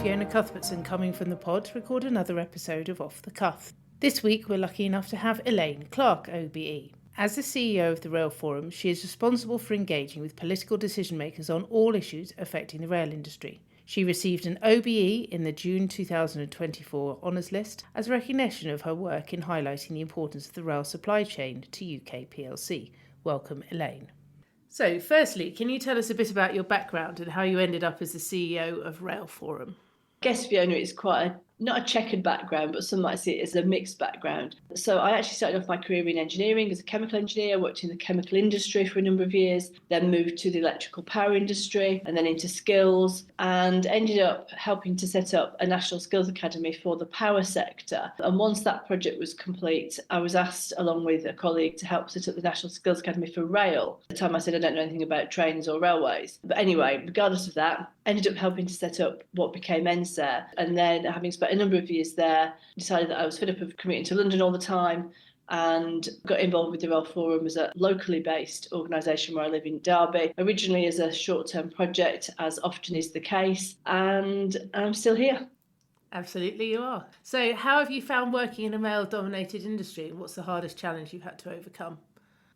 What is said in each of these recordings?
Fiona Cuthbertson coming from the pod to record another episode of Off the Cuff. This week we're lucky enough to have Elaine, Clark OBE. As the CEO of the Rail Forum, she is responsible for engaging with political decision makers on all issues affecting the rail industry. She received an OBE in the June 2024 honours list as a recognition of her work in highlighting the importance of the rail supply chain to UK PLC. Welcome, Elaine. So, firstly, can you tell us a bit about your background and how you ended up as the CEO of Rail Forum? I guess, Fiona, it's quite not a checkered background, but some might see it as a mixed background. So I actually started off my career in engineering as a chemical engineer, worked in the chemical industry for a number of years, then moved to the electrical power industry and then into skills, and ended up helping to set up a national skills academy for the power sector. And once that project was complete, I was asked, along with a colleague, to help set up the National Skills Academy for rail. At the time I said I don't know anything about trains or railways. But anyway, regardless of that, ended up helping to set up what became NSER, and then having spent a number of years there, decided that I was fed up of commuting to London all the time and got involved with the Rail Forum as a locally based organisation where I live in Derby, originally as a short-term project, as often is the case, and I'm still here. Absolutely, you are. So how have you found working in a male-dominated industry, and what's the hardest challenge you've had to overcome?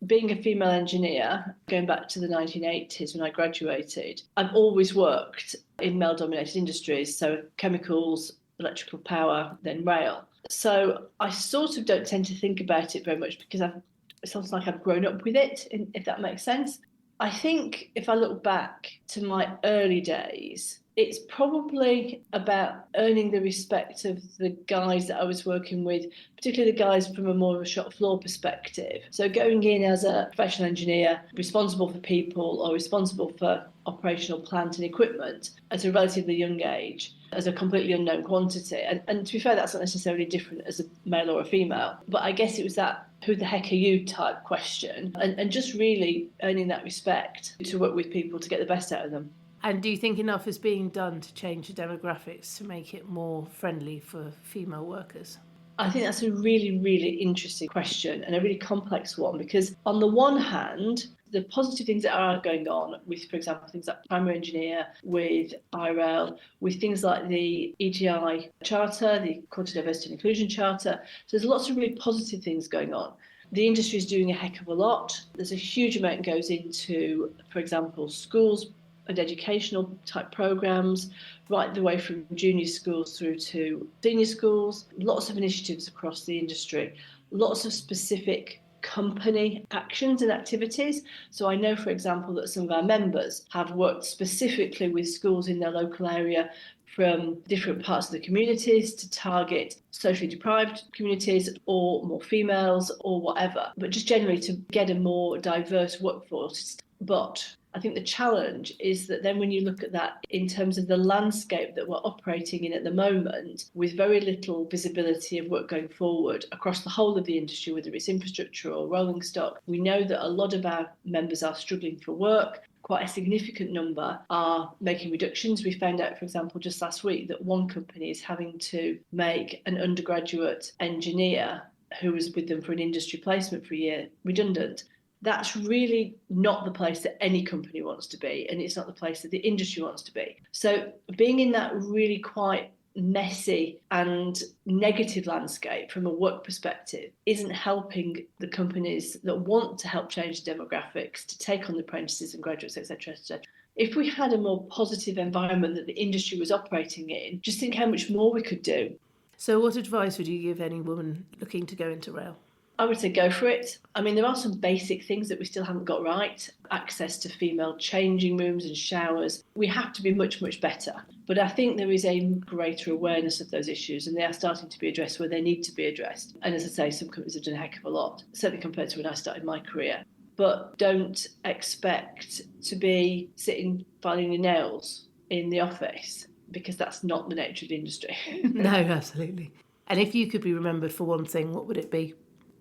Being a female engineer, going back to the 1980s when I graduated, I've always worked in male-dominated industries, so chemicals, electrical power, then rail. So I sort of don't tend to think about it very much because it sounds like I've grown up with it, if that makes sense. I think if I look back to my early days, it's probably about earning the respect of the guys that I was working with, particularly the guys from a more of a shop floor perspective. So going in as a professional engineer, responsible for people or responsible for operational plant and equipment at a relatively young age, as a completely unknown quantity. And to be fair, that's not necessarily different as a male or a female. But I guess it was that who the heck are you type question, and just really earning that respect to work with people to get the best out of them. And do you think enough is being done to change the demographics to make it more friendly for female workers? I think that's a really, really interesting question and a really complex one, because on the one hand, the positive things that are going on with, for example, things like primary engineer, with IRL, with things like the EGI Charter, the Equality, Diversity and Inclusion Charter. So there's lots of really positive things going on. The industry is doing a heck of a lot. There's a huge amount that goes into, for example, schools and educational type programs, right the way from junior schools through to senior schools. Lots of initiatives across the industry, lots of specific company actions and activities. So I know, for example, that some of our members have worked specifically with schools in their local area from different parts of the communities to target socially deprived communities or more females or whatever, but just generally to get a more diverse workforce. But I think the challenge is that then when you look at that in terms of the landscape that we're operating in at the moment, with very little visibility of work going forward across the whole of the industry, whether it's infrastructure or rolling stock, we know that a lot of our members are struggling for work. Quite a significant number are making reductions. We found out, for example, just last week that one company is having to make an undergraduate engineer who was with them for an industry placement for a year redundant. That's really not the place that any company wants to be, and it's not the place that the industry wants to be. So being in that really quite messy and negative landscape from a work perspective isn't helping the companies that want to help change the demographics to take on the apprentices and graduates, etc., etc. If we had a more positive environment that the industry was operating in, just think how much more we could do. So what advice would you give any woman looking to go into rail? I would say go for it. I mean, there are some basic things that we still haven't got right. Access to female changing rooms and showers. We have to be much, much better. But I think there is a greater awareness of those issues, and they are starting to be addressed where they need to be addressed. And as I say, some companies have done a heck of a lot, certainly compared to when I started my career. But don't expect to be sitting filing your nails in the office, because that's not the nature of the industry. No, absolutely. And if you could be remembered for one thing, what would it be?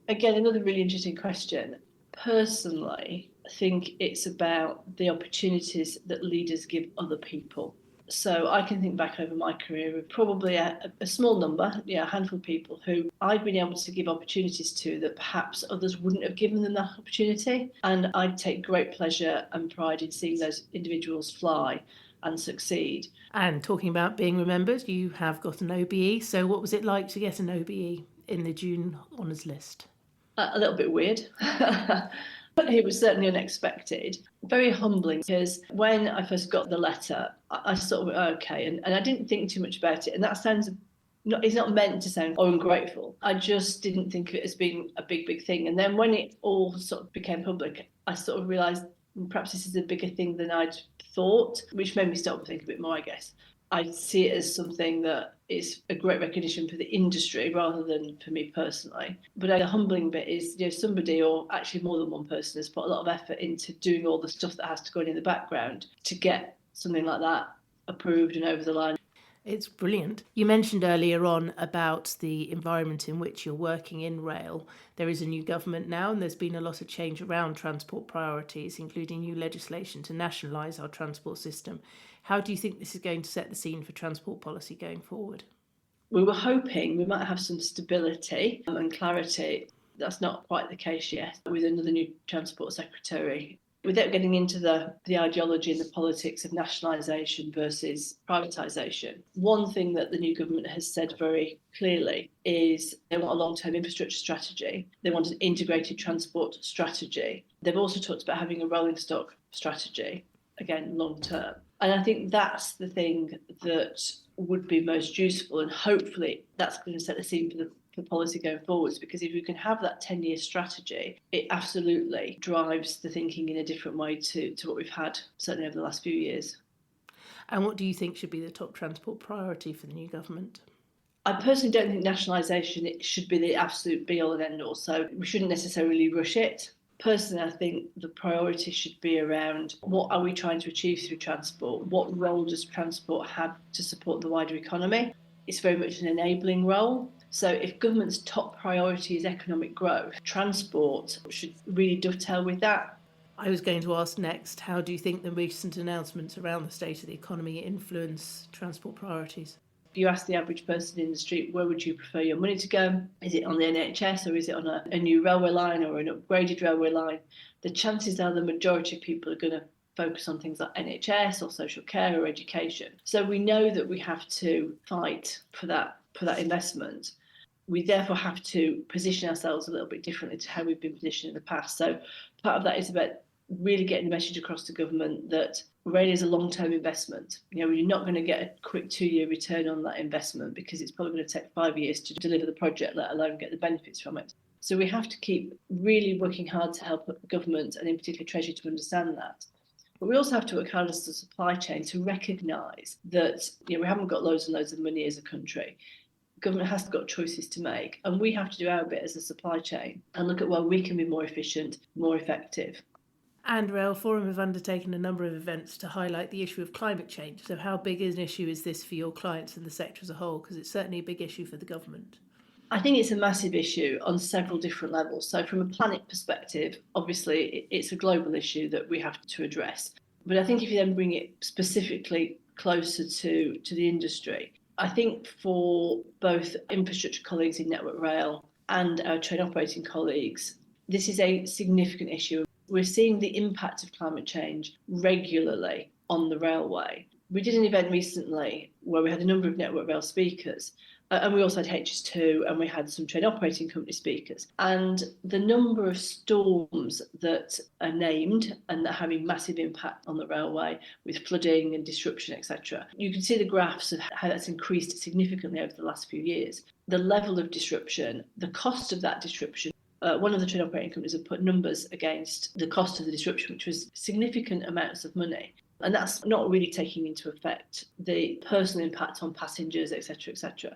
Again, another really interesting question. Personally, I think it's about the opportunities that leaders give other people. So I can think back over my career of probably a small number, a handful of people who I've been able to give opportunities to that perhaps others wouldn't have given them that opportunity. And I take great pleasure and pride in seeing those individuals fly and succeed. And talking about being remembered, you have got an OBE. So what was it like to get an OBE in the June honours list? A little bit weird. But it was certainly unexpected. Very humbling, because when I first got the letter, I sort of went, okay, and I didn't think too much about it. And that sounds, it's not meant to sound ungrateful. I just didn't think of it as being a big thing. And then when it all sort of became public, I sort of realised perhaps this is a bigger thing than I'd thought, which made me stop and think a bit more, I guess. I see it as something that is a great recognition for the industry rather than for me personally. But the humbling bit is, somebody, or actually more than one person, has put a lot of effort into doing all the stuff that has to go on in the background to get something like that approved and over the line. It's brilliant. You mentioned earlier on about the environment in which you're working in rail. There is a new government now, and there's been a lot of change around transport priorities, including new legislation to nationalise our transport system. How do you think this is going to set the scene for transport policy going forward? We were hoping we might have some stability and clarity. That's not quite the case yet with another new Transport Secretary. Without getting into the ideology and the politics of nationalisation versus privatisation, one thing that the new government has said very clearly is they want a long-term infrastructure strategy. They want an integrated transport strategy. They've also talked about having a rolling stock strategy, again, long-term. And I think that's the thing that would be most useful, and hopefully that's going to set the scene for the policy going forwards, because if we can have that 10-year strategy, it absolutely drives the thinking in a different way to what we've had certainly over the last few years. And what do you think should be the top transport priority for the new government? I personally don't think nationalisation should be the absolute be-all and end-all, so we shouldn't necessarily rush it. Personally, I think the priority should be around what are we trying to achieve through transport? What role does transport have to support the wider economy? It's very much an enabling role. So if government's top priority is economic growth, transport should really dovetail with that. I was going to ask next, how do you think the recent announcements around the state of the economy influence transport priorities? If you ask the average person in the street, where would you prefer your money to go? Is it on the NHS, or is it on a new railway line or an upgraded railway line? The chances are the majority of people are going to focus on things like NHS or social care or education. So we know that we have to fight for that investment. We therefore have to position ourselves a little bit differently to how we've been positioned in the past. So part of that is about really getting the message across to government that rail is a long-term investment. You're not going to get a quick 2-year return on that investment, because it's probably going to take 5 years to deliver the project, let alone get the benefits from it. So we have to keep really working hard to help government, and in particular Treasury, to understand that. But we also have to work hard as the supply chain to recognise that we haven't got loads and loads of money as a country. Government has got choices to make, and we have to do our bit as a supply chain and look at where we can be more efficient, more effective. And Rail Forum have undertaken a number of events to highlight the issue of climate change. So how big an issue is this for your clients and the sector as a whole? Because it's certainly a big issue for the government. I think it's a massive issue on several different levels. So from a planet perspective, obviously it's a global issue that we have to address. But I think if you then bring it specifically closer to the industry, I think for both infrastructure colleagues in Network Rail and our train operating colleagues, this is a significant issue. We're seeing the impact of climate change regularly on the railway. We did an event recently where we had a number of Network Rail speakers, and we also had HS2, and we had some train operating company speakers. And the number of storms that are named and that are having massive impact on the railway, with flooding and disruption, etc. You can see the graphs of how that's increased significantly over the last few years. The level of disruption, the cost of that disruption. One of the train operating companies have put numbers against the cost of the disruption, which was significant amounts of money. And that's not really taking into effect the personal impact on passengers, etc., etc.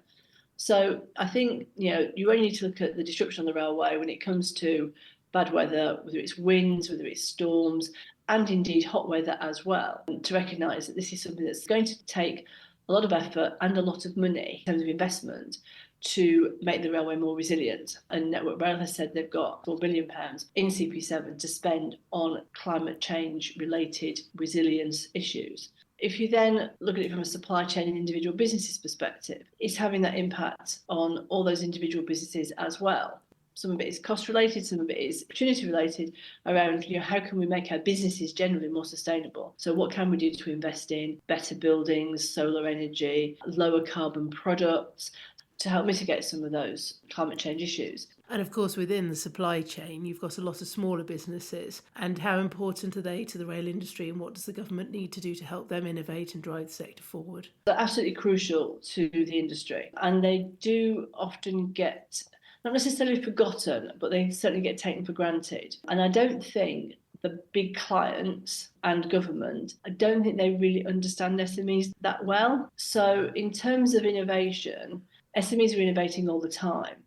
So I think, you only need to look at the disruption on the railway when it comes to bad weather, whether it's winds, whether it's storms, and indeed hot weather as well, to recognise that this is something that's going to take a lot of effort and a lot of money in terms of investment to make the railway more resilient. And Network Rail has said they've got £4 billion in CP7 to spend on climate change related resilience issues. If you then look at it from a supply chain and individual businesses perspective, it's having that impact on all those individual businesses as well. some of it is cost related, some of it is opportunity related around, how can we make our businesses generally more sustainable? So what can we do to invest in better buildings, solar energy, lower carbon products to help mitigate some of those climate change issues? And of course, within the supply chain, you've got a lot of smaller businesses. And how important are they to the rail industry, and what does the government need to do to help them innovate and drive the sector forward? They're absolutely crucial to the industry, and they do often get, not necessarily forgotten, but they certainly get taken for granted. And I don't think the big clients and government, I don't think they really understand SMEs that well. So in terms of innovation, SMEs are innovating all the time.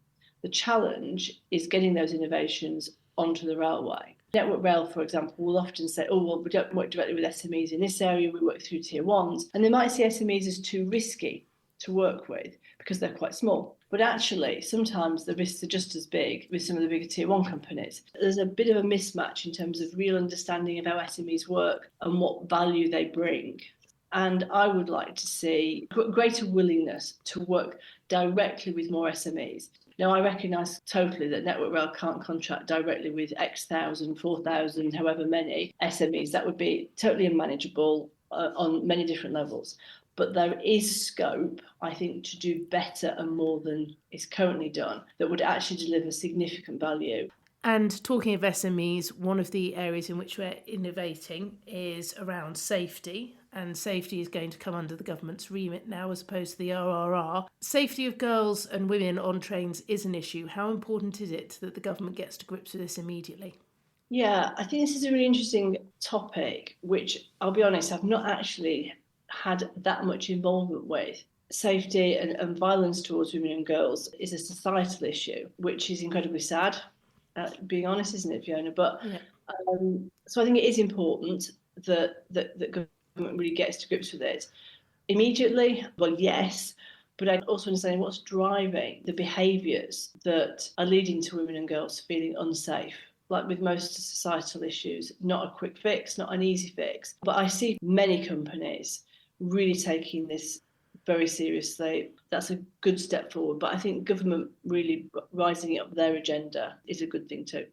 The challenge is getting those innovations onto the railway. Network Rail, for example, will often say, oh, well, we don't work directly with SMEs in this area, we work through tier ones. And they might see SMEs as too risky to work with because they're quite small. But actually, sometimes the risks are just as big with some of the bigger tier one companies. There's a bit of a mismatch in terms of real understanding of how SMEs work and what value they bring. And I would like to see greater willingness to work directly with more SMEs. Now, I recognise totally that Network Rail can't contract directly with X thousand, 4,000, however many SMEs. That would be totally unmanageable on many different levels. But there is scope, I think, to do better and more than is currently done that would actually deliver significant value. And talking of SMEs, one of the areas in which we're innovating is around safety. And safety is going to come under the government's remit now as opposed to the RRR. Safety of girls and women on trains is an issue. How important is it that the government gets to grips with this immediately? Yeah, I think this is a really interesting topic, which I'll be honest, I've not actually had that much involvement with. Safety and violence towards women and girls is a societal issue, which is incredibly sad, being honest, isn't it, Fiona? But yeah. So I think it is important that government really gets to grips with it. Immediately, well, yes, but I also understand what's driving the behaviours that are leading to women and girls feeling unsafe. Like with most societal issues, not a quick fix, not an easy fix. But I see many companies really taking this very seriously. That's a good step forward. But I think government really rising up their agenda is a good thing too.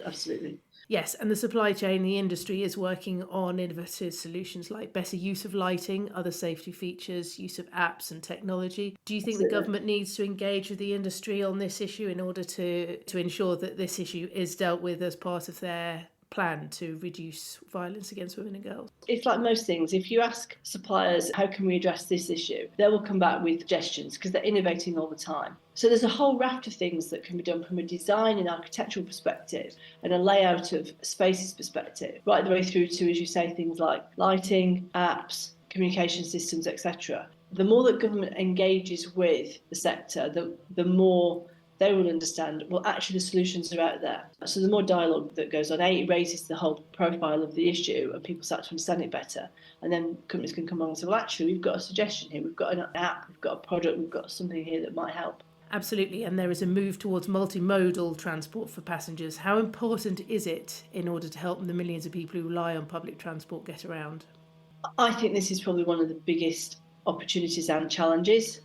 Absolutely. Yes, and the supply chain, the industry is working on innovative solutions like better use of lighting, other safety features, use of apps and technology. Do you think Absolutely. the government needs to engage with the industry on this issue in order to ensure that this issue is dealt with as part of their plan to reduce violence against women and girls? It's like most things. If you ask suppliers, how can we address this issue? They will come back with suggestions because they're innovating all the time. So there's a whole raft of things that can be done from a design and architectural perspective and a layout of spaces perspective, right the way through to, as you say, things like lighting, apps, communication systems, etc. The more that government engages with the sector, the more they will understand, well, actually the solutions are out there. So the more dialogue that goes on, it raises the whole profile of the issue and people start to understand it better. And then companies can come along and say, well, actually, we've got a suggestion here. We've got an app, we've got a product, we've got something here that might help. Absolutely, and there is a move towards multimodal transport for passengers. How important is it in order to help the millions of people who rely on public transport get around? I think this is probably one of the biggest opportunities and challenges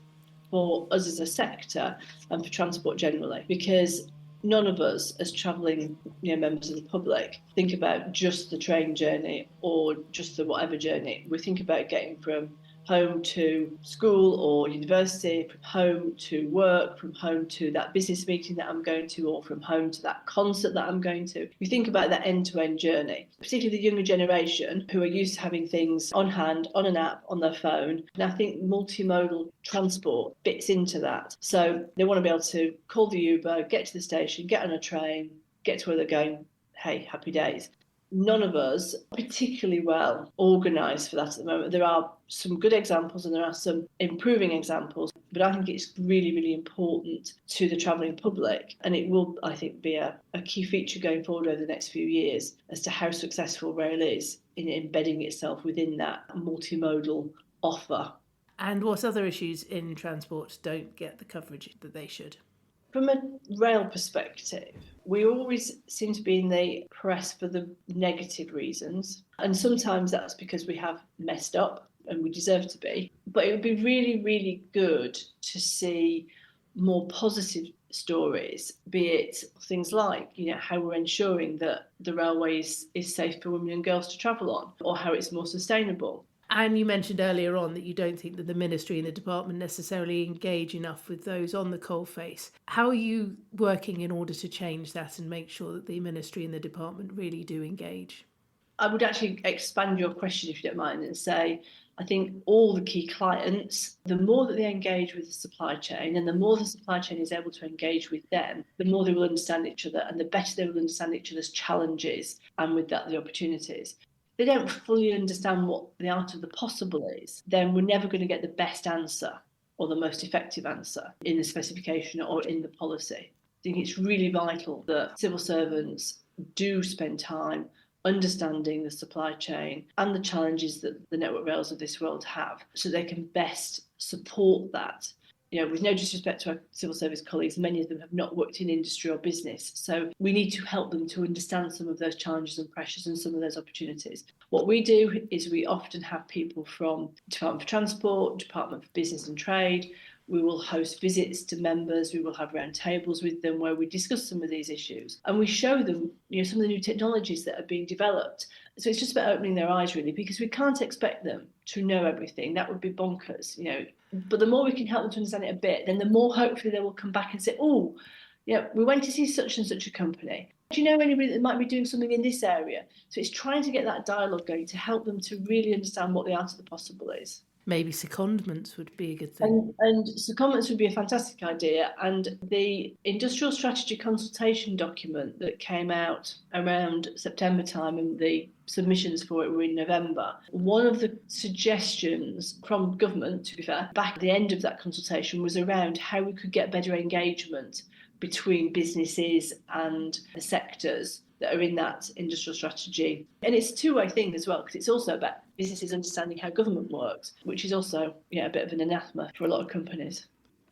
for us as a sector and for transport generally, because none of us as travelling members of the public think about just the train journey or just the whatever journey. We think about getting from home to school or university, from home to work, from home to that business meeting that I'm going to, or from home to that concert that I'm going to. You think about that end-to-end journey, particularly the younger generation who are used to having things on hand, on an app, on their phone. And I think multimodal transport fits into that. So they want to be able to call the Uber, get to the station, get on a train, get to where they're going. Hey, happy days. None of us are particularly well organised for that at the moment. There are some good examples and there are some improving examples, but I think it's really, really important to the travelling public. And it will, I think, be a key feature going forward over the next few years as to how successful rail is in embedding itself within that multimodal offer. And what other issues in transport don't get the coverage that they should? From a rail perspective, we always seem to be in the press for the negative reasons. And sometimes that's because we have messed up and we deserve to be. But it would be really, really good to see more positive stories, be it things like, how we're ensuring that the railway is safe for women and girls to travel on, or how it's more sustainable. And you mentioned earlier on that you don't think that the ministry and the department necessarily engage enough with those on the coalface. How are you working in order to change that and make sure that the ministry and the department really do engage? I would actually expand your question, if you don't mind, and say, I think all the key clients, the more that they engage with the supply chain and the more the supply chain is able to engage with them, the more they will understand each other and the better they will understand each other's challenges and with that the opportunities. If they don't fully understand what the art of the possible is, then we're never going to get the best answer or the most effective answer in the specification or in the policy. I think it's really vital that civil servants do spend time understanding the supply chain and the challenges that the network rails of this world have, so they can best support that. With no disrespect to our civil service colleagues, many of them have not worked in industry or business. So we need to help them to understand some of those challenges and pressures and some of those opportunities. What we do is we often have people from Department for Transport, Department for Business and Trade. We will host visits to members. We will have round tables with them where we discuss some of these issues and we show them, some of the new technologies that are being developed. So it's just about opening their eyes, really, because we can't expect them to know everything. That would be bonkers, But the more we can help them to understand it a bit, then the more hopefully they will come back and say, we went to see such and such a company. Do you know anybody that might be doing something in this area? So it's trying to get that dialogue going to help them to really understand what the art of the possible is. Maybe secondments would be a good thing. And secondments would be a fantastic idea. And the industrial strategy consultation document that came out around September time, and the submissions for it were in November, one of the suggestions from government, to be fair, back at the end of that consultation was around how we could get better engagement between businesses and the sectors that are in that industrial strategy. And it's a two-way thing as well, because it's also about businesses understanding how government works, which is also a bit of an anathema for a lot of companies.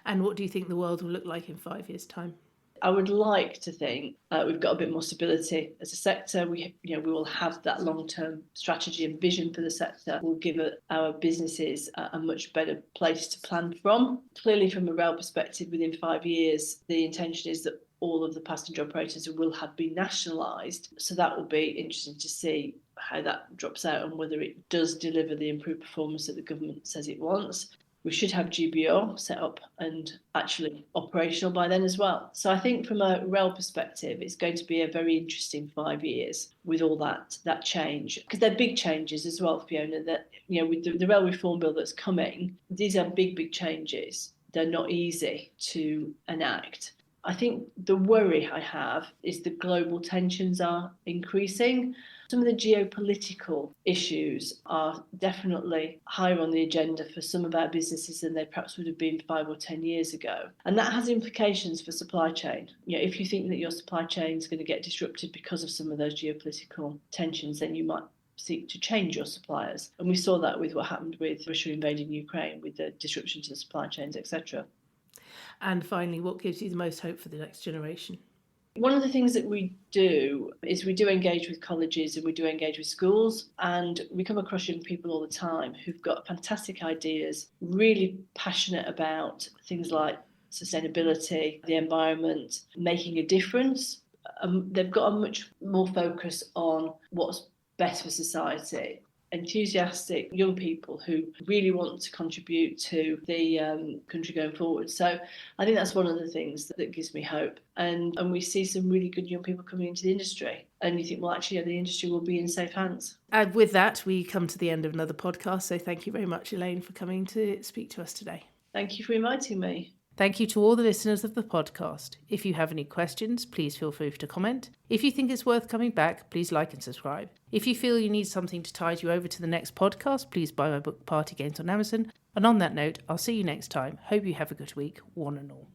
And what do you think the world will look like in 5 years' time? I would like to think we've got a bit more stability as a sector. We will have that long-term strategy and vision for the sector. We'll give our businesses a much better place to plan from. Clearly, from a rail perspective, within 5 years, the intention is that all of the passenger operators will have been nationalised. So that will be interesting to see how that drops out and whether it does deliver the improved performance that the government says it wants. We should have GBO set up and actually operational by then as well. So I think from a rail perspective, it's going to be a very interesting 5 years with all that change, because they're big changes as well, Fiona, that, with the rail reform bill that's coming, these are big changes. They're not easy to enact. I think the worry I have is the global tensions are increasing. Some of the geopolitical issues are definitely higher on the agenda for some of our businesses than they perhaps would have been 5 or 10 years ago. And that has implications for supply chain. If you think that your supply chain is going to get disrupted because of some of those geopolitical tensions, then you might seek to change your suppliers. And we saw that with what happened with Russia invading Ukraine, with the disruption to the supply chains, etc. And finally, what gives you the most hope for the next generation? One of the things that we do is we do engage with colleges and we do engage with schools, and we come across young people all the time who've got fantastic ideas, really passionate about things like sustainability, the environment, making a difference. They've got a much more focus on what's best for society. Enthusiastic young people who really want to contribute to the country going forward. So I think that's one of the things that gives me hope. And we see some really good young people coming into the industry. And you think, well, actually, the industry will be in safe hands. And with that, we come to the end of another podcast. So thank you very much, Elaine, for coming to speak to us today. Thank you for inviting me. Thank you to all the listeners of the podcast. If you have any questions, please feel free to comment. If you think it's worth coming back, please like and subscribe. If you feel you need something to tide you over to the next podcast, please buy my book Party Games on Amazon. And on that note, I'll see you next time. Hope you have a good week, one and all.